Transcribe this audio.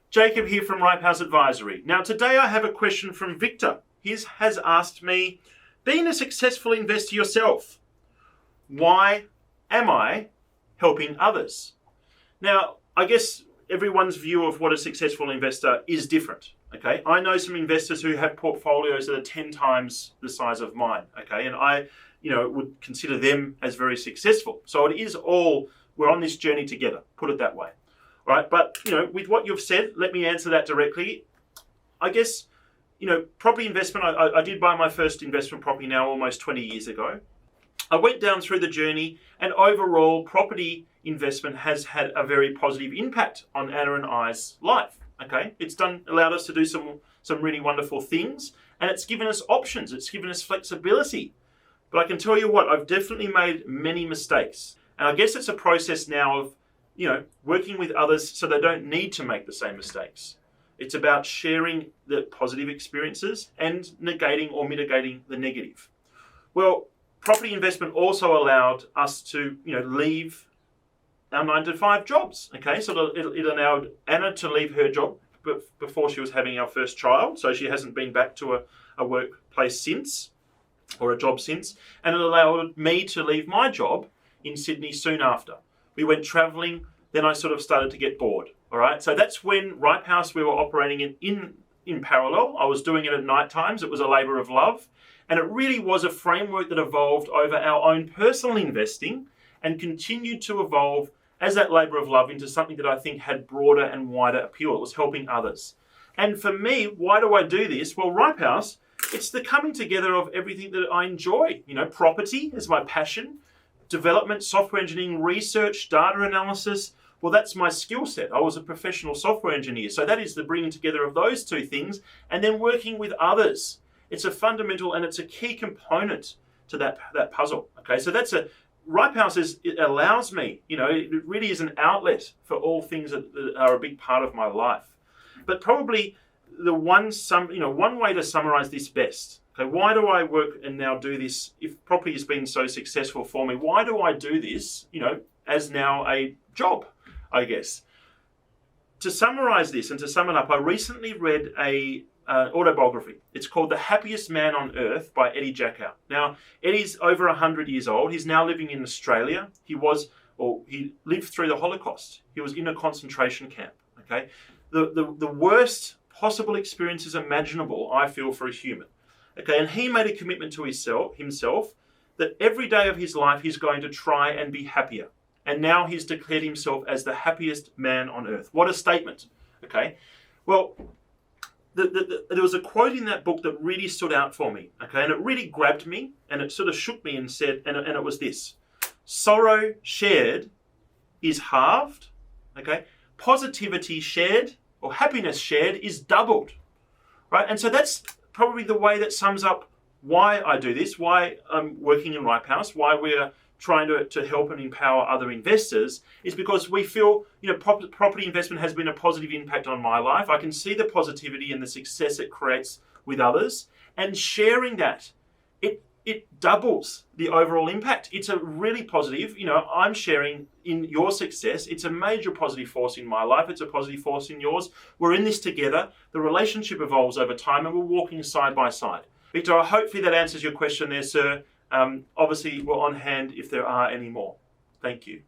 Jacob here from Ripehouse Advisory. Now today I have a question from Victor. He has asked me, being a successful investor yourself, why am I helping others? Now, I guess everyone's view of what a successful investor is different. Okay, I know some investors who have portfolios that are 10 times the size of mine. Okay, and I, would consider them as very successful. So it is all, we're on this journey together, put it that way. Right, but with what you've said, let me answer that directly. I guess, property investment, I did buy my first investment property now almost 20 years ago. I went down through the journey, and overall property investment has had a very positive impact on Anna and I's life. Okay, it's allowed us to do some really wonderful things, and it's given us options, it's given us flexibility. But I can tell you what, I've definitely made many mistakes. And I guess it's a process now of working with others so they don't need to make the same mistakes. It's about sharing the positive experiences and negating or mitigating the negative. Well, property investment also allowed us to, leave our 9-to-5 jobs. Okay, so it allowed Anna to leave her job before she was having our first child, so she hasn't been back to a workplace since, or a job since, and it allowed me to leave my job in Sydney soon after. We went traveling, then I sort of started to get bored. All right, so that's when Ripehouse, we were operating in parallel. I was doing it at night times. It was a labour of love. And it really was a framework that evolved over our own personal investing and continued to evolve as that labour of love into something that I think had broader and wider appeal. It was helping others. And for me, why do I do this? Well, Ripehouse, it's the coming together of everything that I enjoy. Property is my passion. Development, software engineering, research, data analysis. Well, that's my skill set. I was a professional software engineer. So that is the bringing together of those two things, and then working with others. It's a fundamental and it's a key component to that puzzle. Okay, so Ripehouse it allows me, it really is an outlet for all things that are a big part of my life. But probably the one way to summarize this best. Okay, why do I work and now do this? If property has been so successful for me, why do I do this, as now a job, I guess? To summarize this and to sum it up, I recently read a autobiography. It's called The Happiest Man on Earth by Eddie Jackow. Now, Eddie's over 100 years old. He's now living in Australia. He lived through the Holocaust. He was in a concentration camp. Okay, the worst possible experiences imaginable, I feel, for a human. Okay, and he made a commitment to himself that every day of his life he's going to try and be happier. And now he's declared himself as the happiest man on earth. What a statement. Okay, well, there was a quote in that book that really stood out for me. Okay, and it really grabbed me and it sort of shook me and said, and it was this: sorrow shared is halved. Okay, positivity shared or happiness shared is doubled. Right, and so that's probably the way that sums up why I do this, why I'm working in Ripehouse, why we're trying to help and empower other investors, is because we feel, property investment has been a positive impact on my life. I can see the positivity and the success it creates with others, and sharing that, it doubles the overall impact. It's a really positive, I'm sharing in your success. It's a major positive force in my life. It's a positive force in yours. We're in this together. The relationship evolves over time and we're walking side by side. Victor, hopefully that answers your question there, sir. Obviously, we're on hand if there are any more. Thank you.